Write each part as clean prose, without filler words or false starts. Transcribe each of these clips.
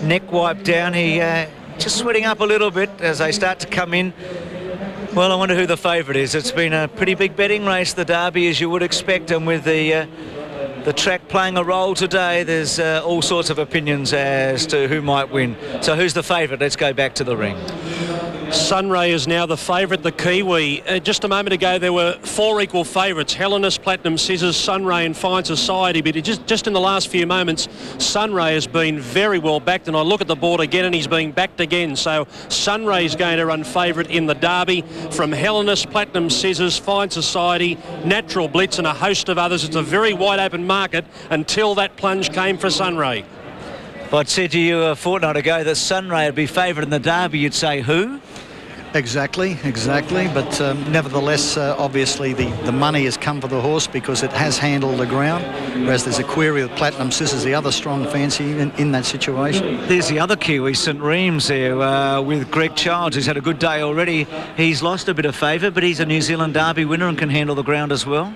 neck wipe down. He just sweating up a little bit as they start to come in. Well, I wonder who the favourite is. It's been a pretty big betting race, the Derby, as you would expect, and with the track playing a role today, there's all sorts of opinions as to who might win. So who's the favourite? Let's go back to the ring. Sunray is now the favourite, the Kiwi. Just a moment ago, there were 4 equal favourites: Hellenist, Platinum Scissors, Sunray and Fine Society. But just in the last few moments, Sunray has been very well backed. And I look at the board again, and he's being backed again. So Sunray is going to run favourite in the Derby. From Hellenist, Platinum Scissors, Fine Society, Natural Blitz and a host of others. It's a very wide open market until that plunge came for Sunray. If I'd said to you a fortnight ago that Sunray would be favourite in the Derby, you'd say who? Exactly. But nevertheless, obviously the money has come for the horse because it has handled the ground, whereas there's a query with Platinum Scissors, the other strong fancy in that situation. There's the other Kiwi, St Reams there, with Greg Childs, who's had a good day already. He's lost a bit of favour, but he's a New Zealand Derby winner and can handle the ground as well.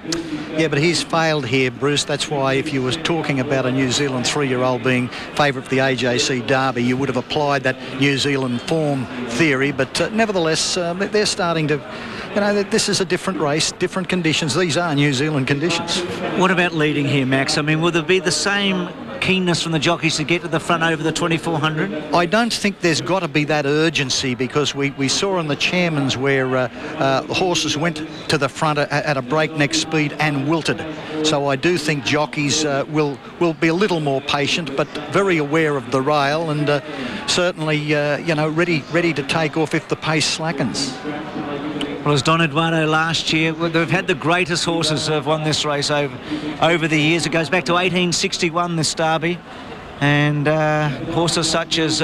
Yeah, but he's failed here, Bruce. That's why if you were talking about a New Zealand 3-year-old being favourite for the AJC Derby, you would have applied that New Zealand form theory. But nevertheless, they're starting to, this is a different race, different conditions. These are New Zealand conditions. What about leading here, Max? I mean, will there be the same keenness from the jockeys to get to the front over the 2400? I don't think there's got to be that urgency, because we saw in the Chairman's where the horses went to the front at a breakneck speed and wilted. So I do think jockeys will be a little more patient, but very aware of the rail and certainly ready to take off if the pace slackens. Well, as Don Eduardo last year, they've had the greatest horses who have won this race over the years. It goes back to 1861, this Derby. And horses such as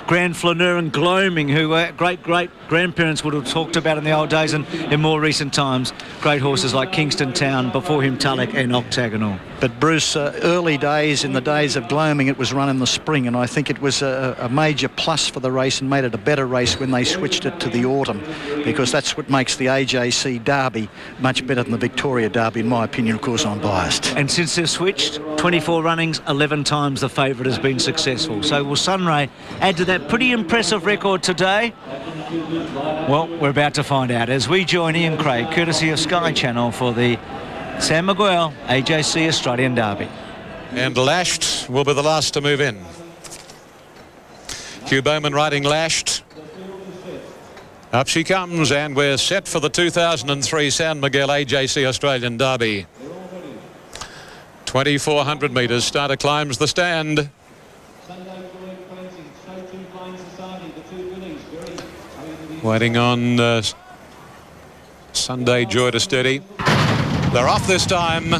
Grand Flaneur and Gloaming, who great-great-grandparents would have talked about in the old days, and in more recent times, great horses like Kingston Town, before him Tulloch and Octagonal. But Bruce, early days, in the days of Gloaming, it was run in the spring, and I think it was a major plus for the race and made it a better race when they switched it to the autumn, because that's what makes the AJC Derby much better than the Victoria Derby, in my opinion. Of course, I'm biased. And since they've switched, 24 runnings, 11 times the favourite has been successful. So will Sunray add to that pretty impressive record today? Well, we're about to find out as we join Ian Craig, courtesy of Sky Channel, for the San Miguel AJC Australian Derby. And Lashed will be the last to move in. Hugh Bowman riding Lashed. Up she comes, and we're set for the 2003 San Miguel AJC Australian Derby. 2,400 metres. Starter climbs the stand. Waiting on Sunday Joy to steady. They're off this time.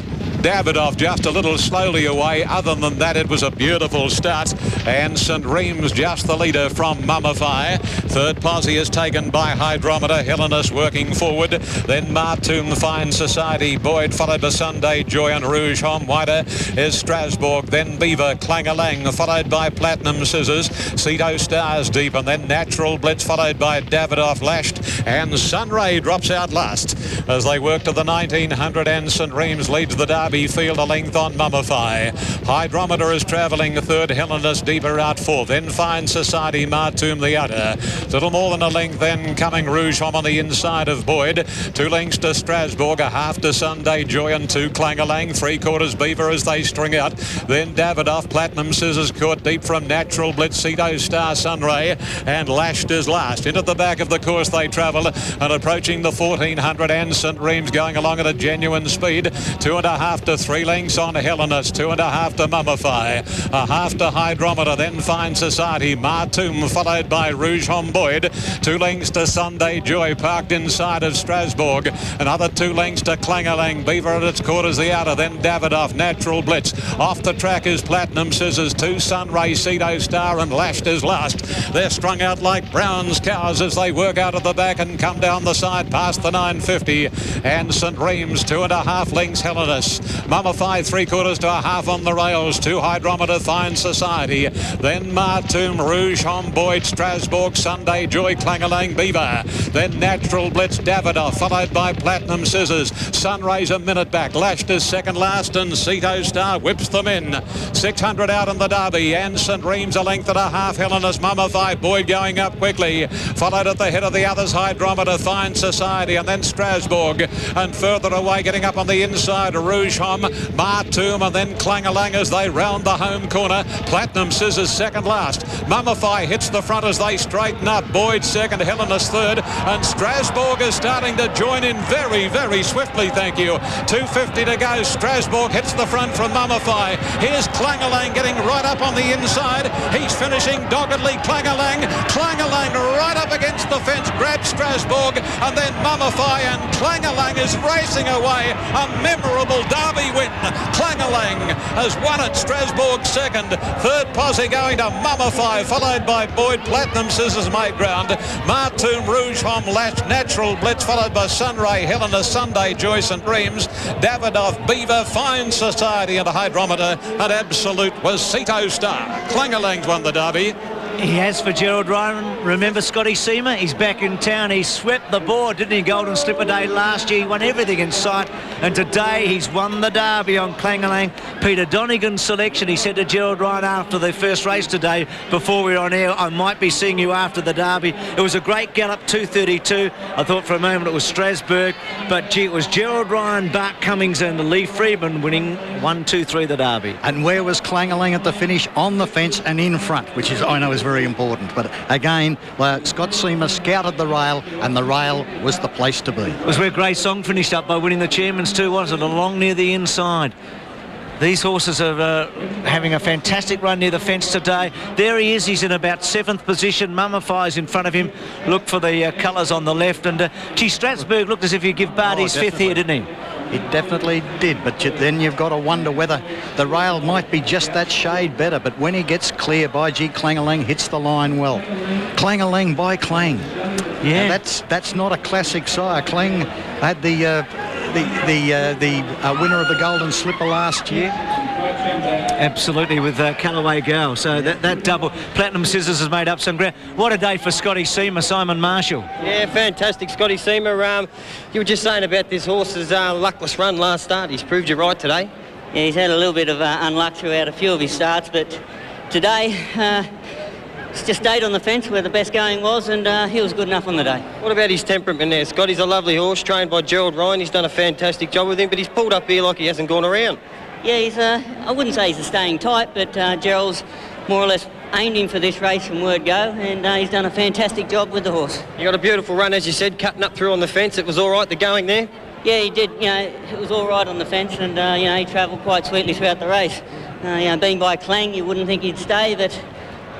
Davidoff just a little slowly away. Other than that, it was a beautiful start. And St Reams just the leader from Mummify. Third posse is taken by Hydrometer. Hellenist working forward. Then Martoum, Fine Society, Boyd, followed by Sunday Joy, and Rouge Home. Wider is Strasbourg. Then Beaver, Clang-a-Lang, followed by Platinum Scissors. Ceto Stars deep, and then Natural Blitz, followed by Davidoff, Lashed. And Sunray drops out last as they work to the 1900, and St Reams leads the Derby field a length on Mummify. Hydrometer is travelling third, Hellenist deeper out fourth, then Fine Society, Martoum the outer. Little more than a length then coming Rouge Home on the inside of Boyd. 2 lengths to Strasbourg, a half to Sunday Joy, and 2 Clang-a-Lang, 3/4 Beaver as they string out. Then Davidoff, Platinum Scissors caught deep from Natural Blitz, Ceto Star, Sunray, and Lashed is last. Into the back of the course they travel, and approaching the 1400, and St Reams going along at a genuine speed. 2.5 to 3 lengths on Hellenist, 2.5 to Mummify, a half to Hydrometer, then Fine Society, Martoum, followed by Rouge Home Boyd. 2 lengths to Sunday Joy, parked inside of Strasbourg. Another 2 lengths to Clang-a-Lang, Beaver at its quarters the outer, then Davidoff, Natural Blitz. Off the track is Platinum Scissors, 2 Sunray, Ceto Star, and Lashed is last. They're strung out like Brown's cows as they work out of the back and come down the side past the 950. And St Reams, 2.5 lengths Hellenist. Mummified 3/4 to a half on the rails. 2 Hydrometer, Fine Society. Then Martoom, Rouge, Boyd, Strasbourg, Sunday Joy, Clangalang, Beaver. Then Natural Blitz, Davidoff, followed by Platinum Scissors. Sunrays a minute back. Lashed is second last, and Ceto Star whips them in. 600 out in the Derby. And St Reams a length and a half. Helena's Mummified. Boyd going up quickly. Followed at the head of the others, Hydrometer, Fine Society, and then Strasbourg. And further away, getting up on the inside, Rouge Hom, Martoom, and then Clangalang as they round the home corner. Platinum Scissors second last. Mummify hits the front as they straighten up. Boyd second, Helena's third, and Strasbourg is starting to join in very, very swiftly, thank you. 2:50 to go. Strasbourg hits the front from Mummify. Here's Clangalang getting right up on the inside. He's finishing doggedly. Clangalang right up against the fence, grabs Strasbourg, and then Mummify, and Clangalang is racing away. A memorable Derby win. Clangalang has won at Strasbourg second. Third posse going to Mummify, followed by Boyd. Platinum Scissors made ground. Martoom, Rouge Hom, Lash, Natural Blitz, followed by Sunray, Helena, Sunday, Joyce and Dreams. Davidoff, Beaver, Fine Society and a Hydrometer. And Absolute was Ceto Star. Clangalang's won the Derby. He has for Gerald Ryan. Remember Scotty Seamer? He's back in town. He swept the board, didn't he? Golden Slipper Day last year. He won everything in sight. And today he's won the Derby on Clangalang. Peter Donegan's selection. He said to Gerald Ryan after the first race today, before we were on air, I might be seeing you after the Derby. It was a great gallop, 2:32. I thought for a moment it was Strasbourg. But gee, it was Gerald Ryan, Bart Cummings and Lee Freeman winning 1, 2, 3 the Derby. And where was Clangalang at the finish? On the fence and in front, which is, I know, is very important. But again, Scott Seamer scouted the rail, and the rail was the place to be. It was where Grey Song finished up by winning the Chairman's too, wasn't it? Along near the inside. These horses are having a fantastic run near the fence today. There he is. He's in about 7th position. Mummify's in front of him. Look for the colours on the left. And gee, Strasbourg looked as if he'd give Bart his 5th here, didn't he? It definitely did, but then you've got to wonder whether the rail might be just that shade better. But when he gets clear, by gee, Clangalang hits the line well. Clangalang by Clang. Yeah, now that's not a classic sire. Clang had the winner of the Golden Slipper last year. Absolutely, with Callaway Girl. So that double. Platinum Scissors has made up some ground. What a day for Scotty Seamer, Simon Marshall. Yeah, fantastic, Scotty Seamer. You were just saying about this horse's luckless run last start. He's proved you right today. Yeah, he's had a little bit of unluck throughout a few of his starts, but today he's just stayed on the fence where the best going was, and he was good enough on the day. What about his temperament there, Scott? He's a lovely horse, trained by Gerald Ryan. He's done a fantastic job with him, but he's pulled up here like he hasn't gone around. Yeah, he's I wouldn't say he's a staying tight, but Gerald's more or less aimed him for this race from word go, and he's done a fantastic job with the horse. He got a beautiful run, as you said, cutting up through on the fence. It was all right, the going there? Yeah, he did. You know, it was all right on the fence, and you know, he travelled quite sweetly throughout the race. You know, being by Clang, you wouldn't think he'd stay, but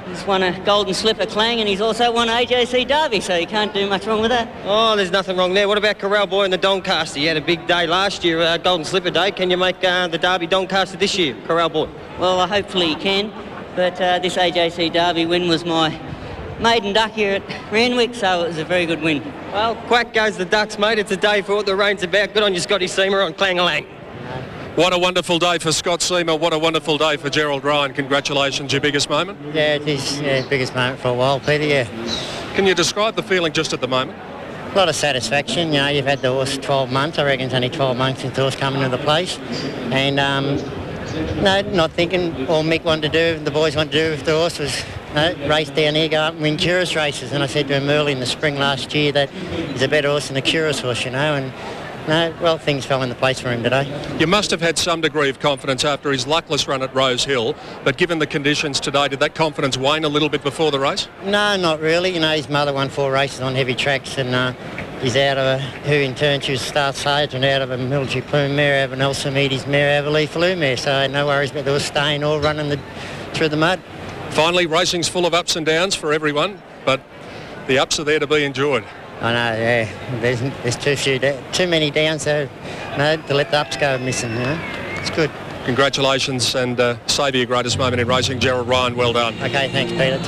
he's won a Golden Slipper Clang, and he's also won AJC Derby, so you can't do much wrong with that. Oh, there's nothing wrong there. What about Corral Boy and the Doncaster? He had a big day last year, Golden Slipper Day. Can you make the Derby Doncaster this year, Corral Boy? Well, hopefully he can, but this AJC Derby win was my maiden duck here at Randwick, so it was a very good win. Well, quack goes the ducks, mate. It's a day for what the rain's about. Good on you, Scotty Seamer on Clangalang. What a wonderful day for Scott Seamer. What a wonderful day for Gerald Ryan. Congratulations, your biggest moment. Yeah, it is. Yeah, biggest moment for a while, Peter, yeah. Can you describe the feeling just at the moment? A lot of satisfaction. You know, you've had the horse 12 months. I reckon it's only 12 months since the horse coming into the place. And, no, not thinking all Mick wanted to do, the boys wanted to do with the horse was race down here, go up and win Curious races. And I said to him early in the spring last year that he's a better horse than the Curious horse, you know. And no, well, things fell into place for him today. You must have had some degree of confidence after his luckless run at Rose Hill, but given the conditions today, did that confidence wane a little bit before the race? No, not really. You know, his mother won 4 races on heavy tracks, and he's out of who in turn she was Star Sage, and out of a Military Plume mare, out of an Elsamides mare, out of a Leaf Lou mare, so no worries about the horse staying or running through the mud. Finally, racing's full of ups and downs for everyone, but the ups are there to be enjoyed. I know, yeah. There's too many downs, so no, to let the ups go missing, you know. It's good. Congratulations, and save your greatest moment in racing, Gerald Ryan. Well done. Okay, thanks, Peter.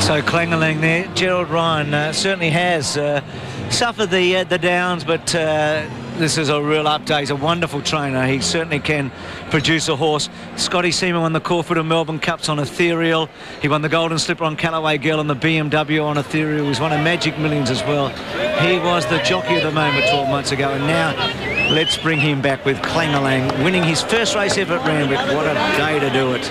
So Clangalang there. Gerald Ryan certainly has suffered the downs, but this is a real update. He's a wonderful trainer. He certainly can produce a horse. Scotty Seaman won the Caulfield and Melbourne Cups on Ethereal. He won the Golden Slipper on Callaway Girl and the BMW on Ethereal. He's won a Magic Millions as well. He was the jockey of the moment 12 months ago, and now let's bring him back with Clang-a-Lang, winning his first race ever at Randwick. What a day to do it.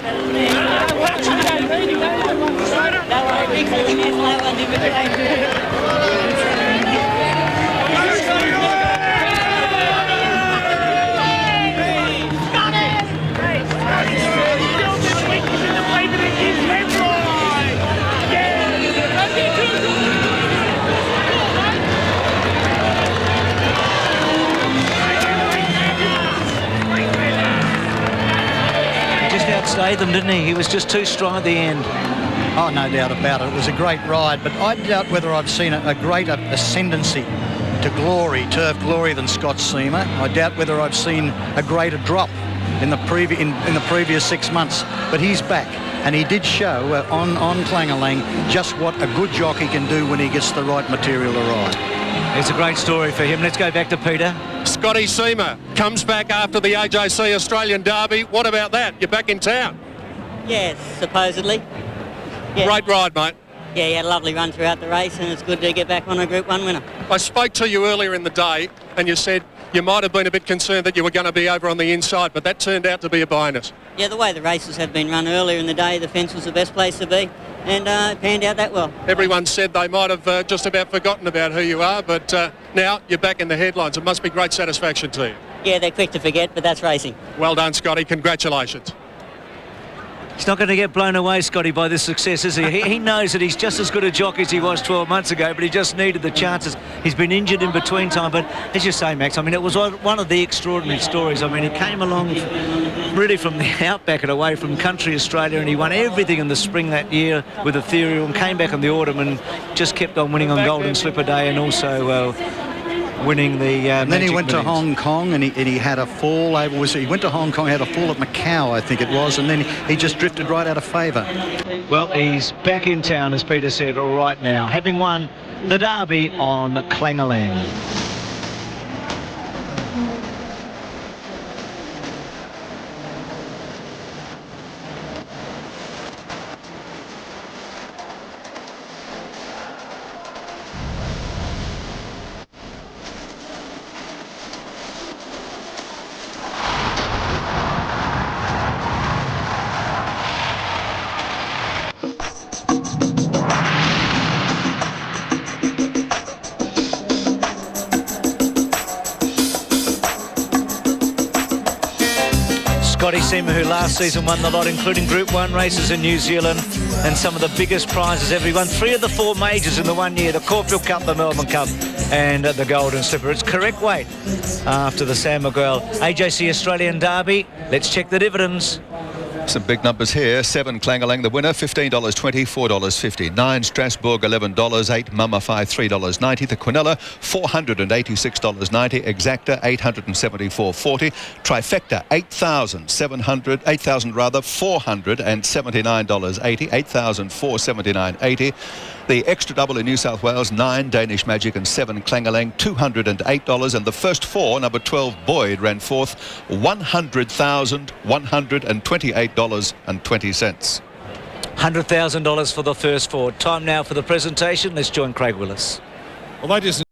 Outstayed them, didn't he? He was just too strong at the end. Oh, no doubt about it. It was a great ride, but I doubt whether I've seen a greater ascendancy to glory, turf glory, than Scott Seamer. I doubt whether I've seen a greater drop in the previous 6 months. But he's back, and he did show on Clang-a-Lang just what a good jockey can do when he gets the right material to ride. It's a great story for him. Let's go back to Peter. Scotty Seamer comes back after the AJC Australian Derby. What about that? You're back in town. Yes, supposedly. Yeah. Great ride, mate. Yeah, he had a lovely run throughout the race, and it's good to get back on a Group 1 winner. I spoke to you earlier in the day, and you said you might have been a bit concerned that you were going to be over on the inside, but that turned out to be a bonus. Yeah, the way the races have been run earlier in the day, the fence was the best place to be, and it panned out that well. Everyone said they might have just about forgotten about who you are, but now you're back in the headlines. It must be great satisfaction to you. Yeah, they're quick to forget, but that's racing. Well done, Scotty. Congratulations. He's not going to get blown away, Scotty, by this success, is he? He knows that he's just as good a jockey as he was 12 months ago, but he just needed the chances. He's been injured in between time, but as you say, Max, I mean, it was one of the extraordinary stories. I mean, he came along really from the outback and away from country Australia, and he won everything in the spring that year with Ethereal, and came back in the autumn and just kept on winning on Golden Slipper Day, and also winning the and then he went Millions. to Hong Kong, and he had a fall over. He went to Hong Kong, had a fall at Macau, I think it was, and then he just drifted right out of favour. Well, he's back in town, as Peter said, right now, having won the Derby on Clang-a-Lang. Scotty Seamer, who last season won the lot, including Group 1 races in New Zealand and some of the biggest prizes ever. He won 3 of the 4 majors in the 1 year, the Caulfield Cup, the Melbourne Cup and the Golden Slipper. It's correct weight after the Sam Miguel AJC Australian Derby. Let's check the dividends. Some big numbers here. 7 Clang-a-Lang the winner, $15.20, $4.50. 9 Strasbourg, $11. 8 Mummifi, $3.90. The Quinella, $486.90. Exacta, $874.40. Trifecta, $479.80. $8,479.80. The extra double in New South Wales, 9 Danish Magic and 7 Clang-a-Lang, $208. And the first 4, number 12 Boyd ran fourth, $100,128.20. $100,000 for the first 4. Time now for the presentation. Let's join Craig Willis. Well, ladies and